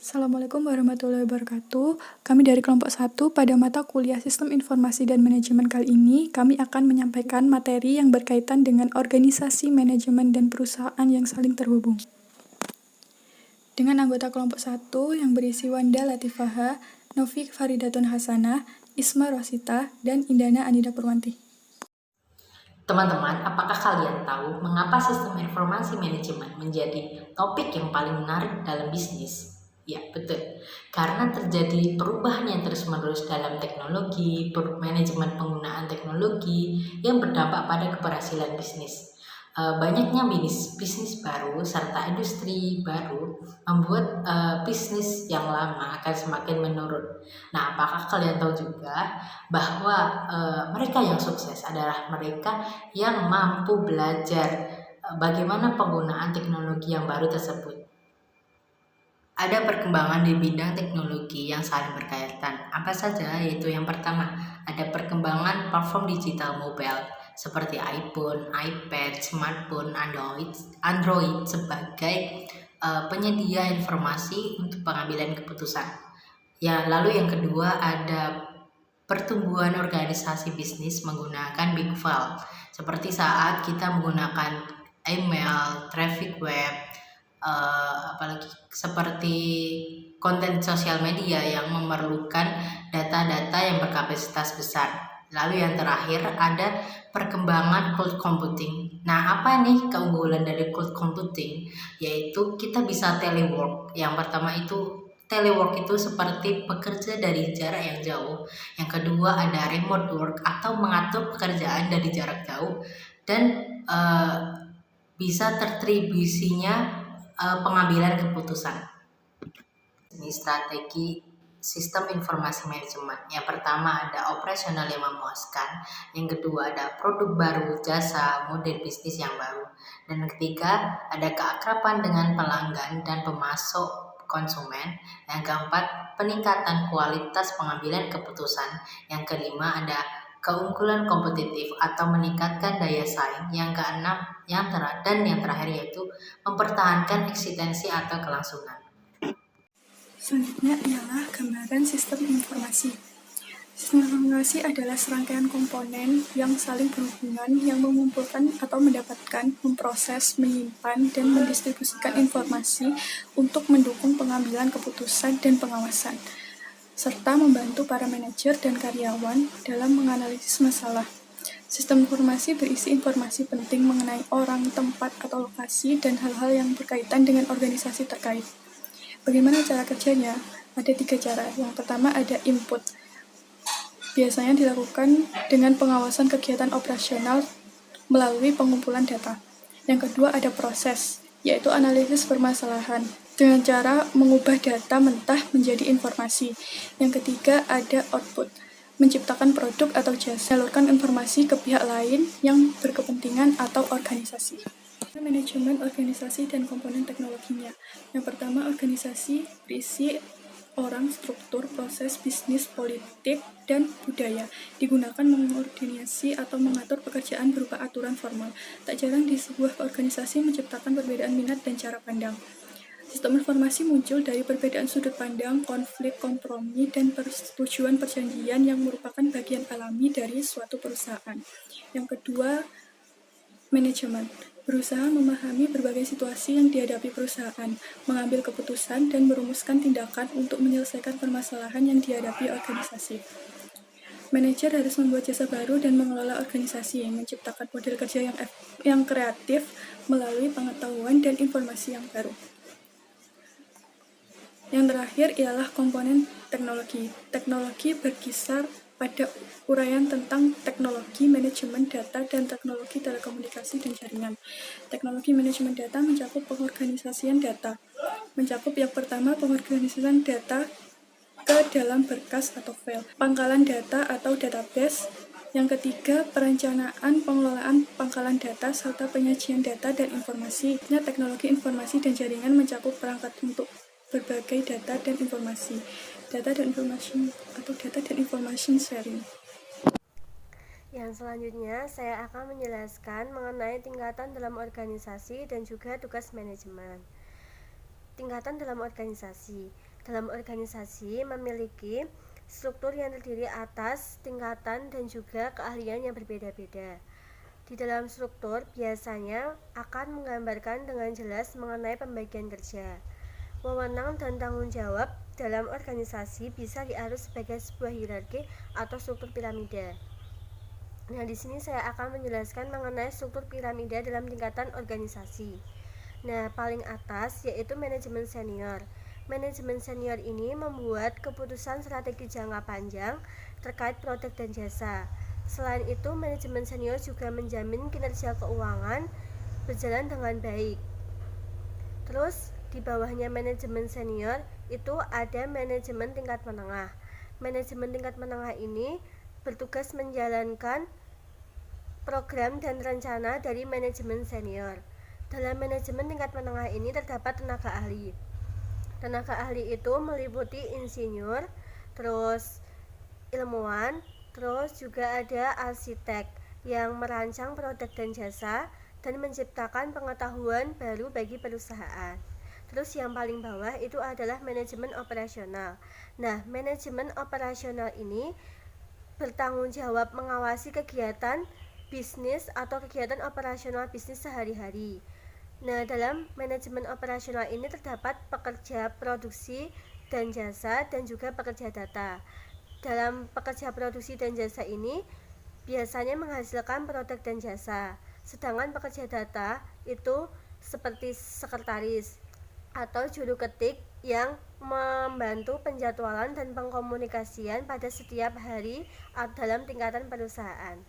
Assalamualaikum warahmatullahi wabarakatuh. Kami dari kelompok 1 pada mata kuliah Sistem Informasi dan Manajemen kali ini, kami akan menyampaikan materi yang berkaitan dengan organisasi, manajemen, dan perusahaan yang saling terhubung. Dengan anggota kelompok 1 yang berisi Wanda Latifaha, Novi Faridatun Hasanah, Isma Rosita, dan Indana Anida Purwanti. Teman-teman, apakah kalian tahu mengapa sistem informasi manajemen menjadi topik yang paling menarik dalam bisnis? Ya, betul. Karena terjadi perubahan yang terus-menerus dalam teknologi, manajemen penggunaan teknologi yang berdampak pada keberhasilan bisnis. Banyaknya bisnis baru serta industri baru membuat bisnis yang lama akan semakin menurun. Nah, apakah kalian tahu juga bahwa mereka yang sukses adalah mereka yang mampu belajar bagaimana penggunaan teknologi yang baru tersebut. Ada perkembangan di bidang teknologi yang saling berkaitan. Apa saja? Yaitu yang pertama, ada perkembangan platform digital mobile seperti iPhone, iPad, smartphone, Android sebagai penyedia informasi untuk pengambilan keputusan. Ya, lalu yang kedua ada pertumbuhan organisasi bisnis menggunakan big file seperti saat kita menggunakan email, traffic web, apalagi seperti konten sosial media yang memerlukan data-data yang berkapasitas besar. Lalu yang terakhir ada perkembangan cloud computing. Nah, apa nih keunggulan dari cloud computing? Yaitu kita bisa telework. Yang pertama itu telework itu seperti bekerja dari jarak yang jauh. Yang kedua ada remote work atau mengatur pekerjaan dari jarak jauh dan bisa tertribusinya pengambilan keputusan. Ini strategi sistem informasi manajemen. Yang pertama ada operasional yang memuaskan, yang kedua ada produk baru, jasa, model bisnis yang baru, dan yang ketiga ada keakraban dengan pelanggan dan pemasok konsumen, yang keempat peningkatan kualitas pengambilan keputusan, yang kelima ada keunggulan kompetitif atau meningkatkan daya saing, yang keenam yang terakhir yaitu mempertahankan eksistensi atau kelangsungan. Selanjutnya ialah gambaran sistem informasi. Sistem informasi adalah serangkaian komponen yang saling berhubungan yang mengumpulkan atau mendapatkan, memproses, menyimpan, dan mendistribusikan informasi untuk mendukung pengambilan keputusan dan pengawasan, serta membantu para manajer dan karyawan dalam menganalisis masalah. Sistem informasi berisi informasi penting mengenai orang, tempat, atau lokasi, dan hal-hal yang berkaitan dengan organisasi terkait. Bagaimana cara kerjanya? Ada 3 cara. Yang pertama ada input. Biasanya dilakukan dengan pengawasan kegiatan operasional melalui pengumpulan data. Yang kedua ada proses, yaitu analisis permasalahan dengan cara mengubah data mentah menjadi informasi. Yang ketiga ada output, menciptakan produk atau jasa, menyalurkan informasi ke pihak lain yang berkepentingan atau organisasi. Manajemen organisasi dan komponen teknologinya. Yang pertama, organisasi berisi orang, struktur, proses, bisnis, politik, dan budaya. Digunakan mengordinasi atau mengatur pekerjaan berupa aturan formal. Tak jarang di sebuah organisasi menciptakan perbedaan minat dan cara pandang. Sistem informasi muncul dari perbedaan sudut pandang, konflik, kompromi, dan persetujuan perjanjian yang merupakan bagian alami dari suatu perusahaan. Yang kedua, manajemen berusaha memahami berbagai situasi yang dihadapi perusahaan, mengambil keputusan, dan merumuskan tindakan untuk menyelesaikan permasalahan yang dihadapi organisasi. Manajer harus membuat jasa baru dan mengelola organisasi, menciptakan model kerja yang kreatif melalui pengetahuan dan informasi yang baru. Yang terakhir ialah komponen teknologi. Teknologi berkisar pada uraian tentang teknologi manajemen data dan teknologi telekomunikasi dan jaringan. Teknologi manajemen data mencakup pengorganisasian data. Mencakup yang pertama pengorganisasian data ke dalam berkas atau file, pangkalan data atau database. Yang ketiga, perencanaan pengelolaan pangkalan data serta penyajian data dan informasi. Teknologi informasi dan jaringan mencakup perangkat untuk berbagai data dan informasi. Data dan information sharing. Yang selanjutnya, saya akan menjelaskan mengenai tingkatan dalam organisasi dan juga tugas manajemen. Tingkatan dalam organisasi. dalam organisasi memiliki struktur yang terdiri atas tingkatan dan juga keahlian yang berbeda-beda. Di dalam struktur biasanya akan menggambarkan dengan jelas mengenai pembagian kerja. Wewenang dan tanggung jawab dalam organisasi bisa diarus sebagai sebuah hierarki atau struktur piramida. Nah, di sini saya akan menjelaskan mengenai struktur piramida dalam tingkatan organisasi. Nah, paling atas yaitu manajemen senior. Manajemen senior ini membuat keputusan strategi jangka panjang terkait produk dan jasa. Selain itu, manajemen senior juga menjamin kinerja keuangan berjalan dengan baik. Terus, di bawahnya manajemen senior itu ada manajemen tingkat menengah. Manajemen tingkat menengah ini bertugas menjalankan program dan rencana dari manajemen senior. Dalam manajemen tingkat menengah ini terdapat tenaga ahli. Tenaga ahli itu meliputi insinyur, terus ilmuwan, terus juga ada arsitek yang merancang produk dan jasa dan menciptakan pengetahuan baru bagi perusahaan. Terus yang paling bawah itu adalah manajemen operasional. Nah, manajemen operasional ini bertanggung jawab mengawasi kegiatan bisnis atau kegiatan operasional bisnis sehari-hari. Nah, dalam manajemen operasional ini terdapat pekerja produksi dan jasa dan juga pekerja data. Dalam pekerja produksi dan jasa ini biasanya menghasilkan produk dan jasa. Sedangkan pekerja data itu seperti sekretaris atau juru ketik yang membantu penjadwalan dan pengkomunikasian pada setiap hari dalam tingkatan perusahaan.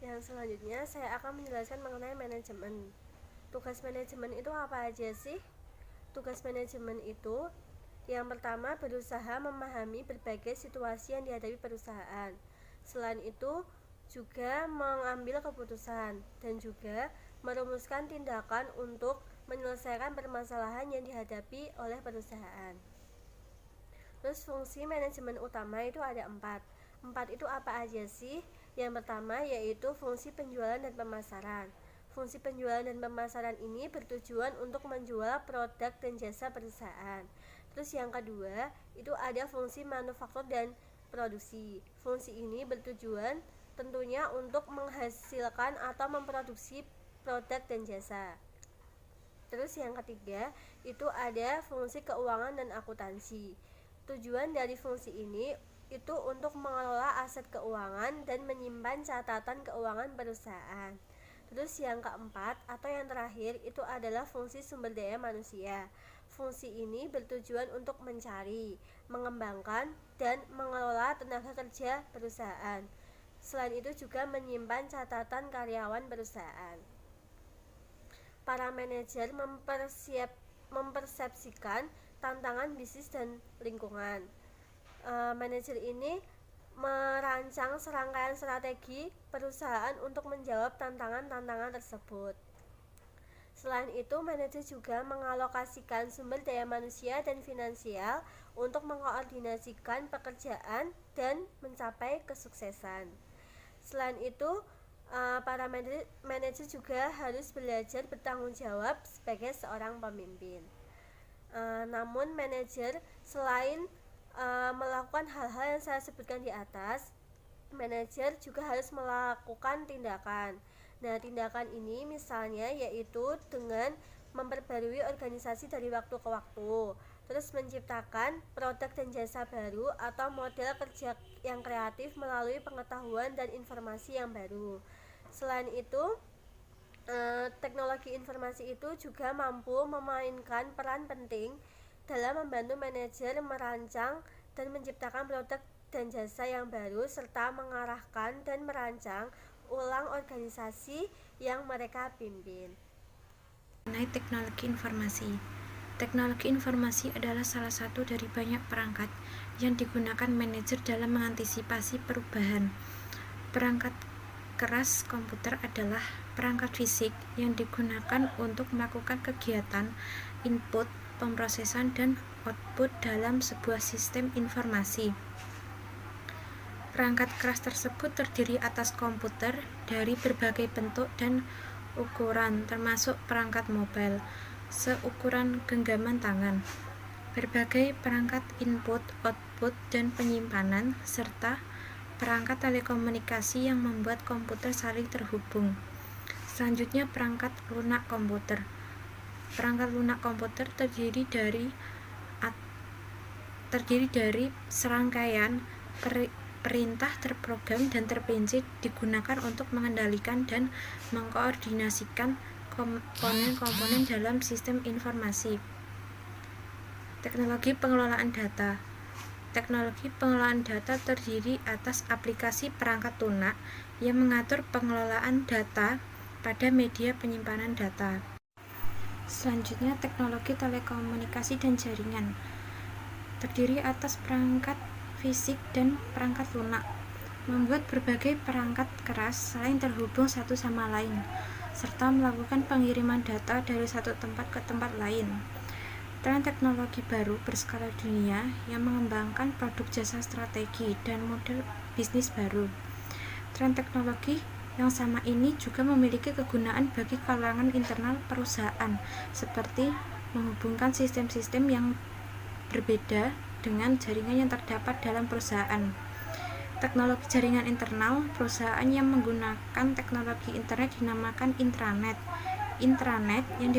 Yang selanjutnya saya akan menjelaskan mengenai manajemen. Tugas manajemen itu apa aja sih? Tugas manajemen itu yang pertama berusaha memahami berbagai situasi yang dihadapi perusahaan. Selain itu juga mengambil keputusan dan juga merumuskan tindakan untuk menyelesaikan permasalahan yang dihadapi oleh perusahaan. Terus fungsi manajemen utama itu ada 4. 4 itu apa aja sih? Yang pertama yaitu fungsi penjualan dan pemasaran. Fungsi penjualan dan pemasaran ini bertujuan untuk menjual produk dan jasa perusahaan. Terus yang kedua itu ada fungsi manufaktur dan produksi. Fungsi ini bertujuan tentunya untuk menghasilkan atau memproduksi produk dan jasa. Terus yang ketiga itu ada fungsi keuangan dan akuntansi. Tujuan dari fungsi ini itu untuk mengelola aset keuangan dan menyimpan catatan keuangan perusahaan. Terus yang keempat atau yang terakhir itu adalah fungsi sumber daya manusia. Fungsi ini bertujuan untuk mencari, mengembangkan, dan mengelola tenaga kerja perusahaan. Selain itu juga menyimpan catatan karyawan perusahaan. Para manajer mempersepsikan tantangan bisnis dan lingkungan. Manajer ini merancang serangkaian strategi perusahaan untuk menjawab tantangan-tantangan tersebut. Selain itu, manajer juga mengalokasikan sumber daya manusia dan finansial untuk mengkoordinasikan pekerjaan dan mencapai kesuksesan. Selain itu, para manajer juga harus belajar bertanggung jawab sebagai seorang pemimpin. Namun manajer selain melakukan hal-hal yang saya sebutkan di atas, manajer juga harus melakukan tindakan. Nah, tindakan ini misalnya yaitu dengan memperbarui organisasi dari waktu ke waktu, terus menciptakan produk dan jasa baru atau model kerja yang kreatif melalui pengetahuan dan informasi yang baru. Selain itu, teknologi informasi itu juga mampu memainkan peran penting dalam membantu manajer merancang dan menciptakan produk dan jasa yang baru serta mengarahkan dan merancang ulang organisasi yang mereka pimpin. Mengenai teknologi informasi. Teknologi informasi adalah salah satu dari banyak perangkat yang digunakan manajer dalam mengantisipasi perubahan. Perangkat keras komputer adalah perangkat fisik yang digunakan untuk melakukan kegiatan input, pemrosesan, dan output dalam sebuah sistem informasi. Perangkat keras tersebut terdiri atas komputer dari berbagai bentuk dan ukuran, termasuk perangkat mobile. seukuran genggaman tangan. Berbagai perangkat input, output, dan penyimpanan, serta perangkat telekomunikasi yang membuat komputer saling terhubung. Selanjutnya, perangkat lunak komputer. Perangkat lunak komputer terdiri dari serangkaian perintah terprogram dan terperinci digunakan untuk mengendalikan dan mengkoordinasikan komponen-komponen dalam sistem informasi. Teknologi pengelolaan data. Teknologi pengelolaan data terdiri atas aplikasi perangkat lunak yang mengatur pengelolaan data pada media penyimpanan data. Selanjutnya, teknologi telekomunikasi dan jaringan. Terdiri atas perangkat fisik dan perangkat lunak, membuat berbagai perangkat keras saling terhubung satu sama lain, serta melakukan pengiriman data dari satu tempat ke tempat lain. Tren teknologi baru berskala dunia yang mengembangkan produk jasa strategi dan model bisnis baru. Tren teknologi yang sama ini juga memiliki kegunaan bagi kalangan internal perusahaan, seperti menghubungkan sistem-sistem yang berbeda dengan jaringan yang terdapat dalam perusahaan. Teknologi jaringan internal perusahaan yang menggunakan teknologi internet dinamakan intranet. Intranet yang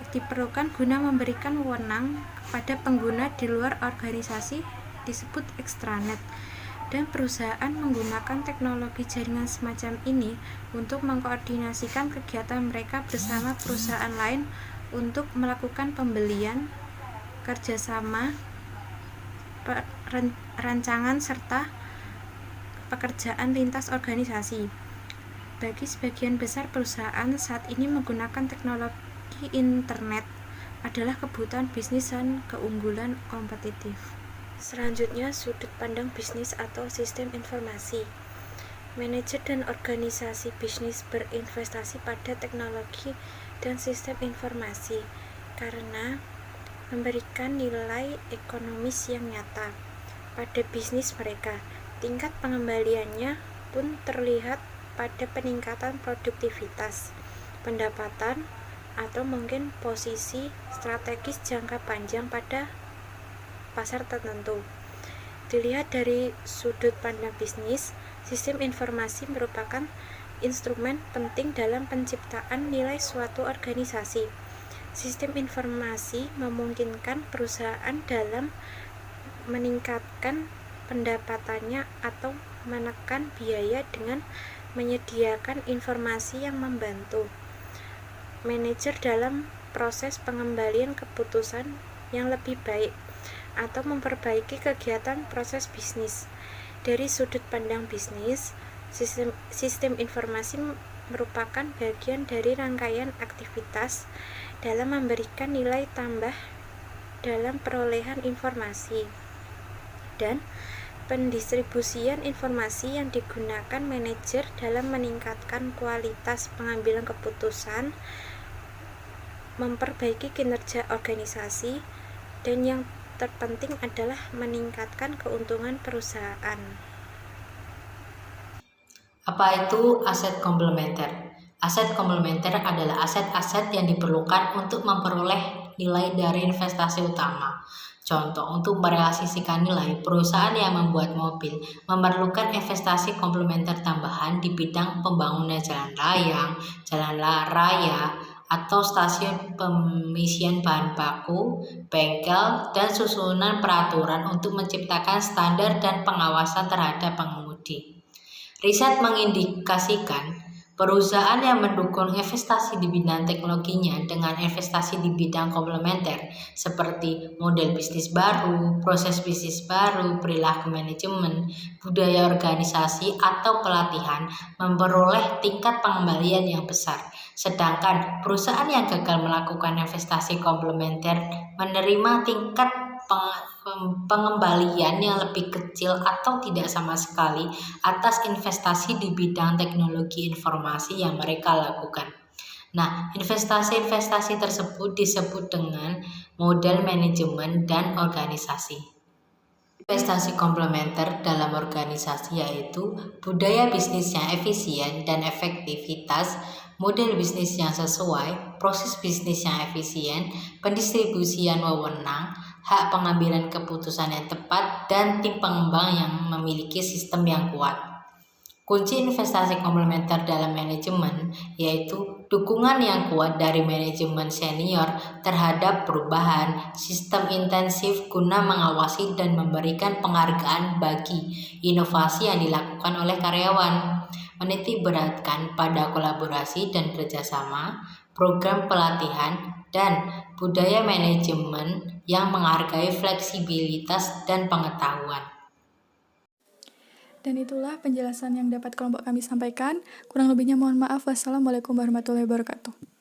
diperlukan guna memberikan wewenang kepada pengguna di luar organisasi disebut extranet, dan perusahaan menggunakan teknologi jaringan semacam ini untuk mengkoordinasikan kegiatan mereka bersama perusahaan lain untuk melakukan pembelian, kerjasama, rancangan, serta pekerjaan lintas organisasi. Bagi sebagian besar perusahaan saat ini menggunakan teknologi internet adalah kebutuhan bisnis dan keunggulan kompetitif. Selanjutnya, sudut pandang bisnis atau sistem informasi. Manajer dan organisasi bisnis berinvestasi pada teknologi dan sistem informasi karena memberikan nilai ekonomis yang nyata pada bisnis mereka. Tingkat pengembaliannya pun terlihat pada peningkatan produktivitas, pendapatan, atau mungkin posisi strategis jangka panjang pada pasar tertentu. Dilihat dari sudut pandang bisnis, sistem informasi merupakan instrumen penting dalam penciptaan nilai suatu organisasi. Sistem informasi memungkinkan perusahaan dalam meningkatkan pendapatannya atau menekan biaya dengan menyediakan informasi yang membantu manajer dalam proses pengembalian keputusan yang lebih baik atau memperbaiki kegiatan proses bisnis. Dari sudut pandang bisnis, sistem informasi merupakan bagian dari rangkaian aktivitas dalam memberikan nilai tambah dalam perolehan informasi dan pendistribusian informasi yang digunakan manajer dalam meningkatkan kualitas pengambilan keputusan, memperbaiki kinerja organisasi, dan yang terpenting adalah meningkatkan keuntungan perusahaan. Apa itu aset komplementer? Aset komplementer adalah aset-aset yang diperlukan untuk memperoleh nilai dari investasi utama. Contoh, untuk merealisasikan nilai, perusahaan yang membuat mobil memerlukan investasi komplementer tambahan di bidang pembangunan jalan raya, atau stasiun pengisian bahan baku, bengkel, dan susunan peraturan untuk menciptakan standar dan pengawasan terhadap pengemudi. Riset mengindikasikan perusahaan yang mendukung investasi di bidang teknologinya dengan investasi di bidang komplementer seperti model bisnis baru, proses bisnis baru, perilaku manajemen, budaya organisasi, atau pelatihan memperoleh tingkat pengembalian yang besar. Sedangkan perusahaan yang gagal melakukan investasi komplementer menerima tingkat pengembalian yang lebih kecil atau tidak sama sekali atas investasi di bidang teknologi informasi yang mereka lakukan. Nah, investasi-investasi tersebut disebut dengan model manajemen dan organisasi. Investasi komplementer dalam organisasi yaitu budaya bisnis yang efisien dan efektivitas model bisnis yang sesuai, proses bisnis yang efisien, pendistribusian wewenang, hak pengambilan keputusan yang tepat, dan tim pengembang yang memiliki sistem yang kuat. Kunci investasi komplementer dalam manajemen yaitu dukungan yang kuat dari manajemen senior terhadap perubahan, sistem intensif guna mengawasi dan memberikan penghargaan bagi inovasi yang dilakukan oleh karyawan, menitik beratkan pada kolaborasi dan kerjasama, program pelatihan, dan budaya manajemen yang menghargai fleksibilitas dan pengetahuan. Dan itulah penjelasan yang dapat kelompok kami sampaikan. Kurang lebihnya mohon maaf. Wassalamualaikum warahmatullahi wabarakatuh.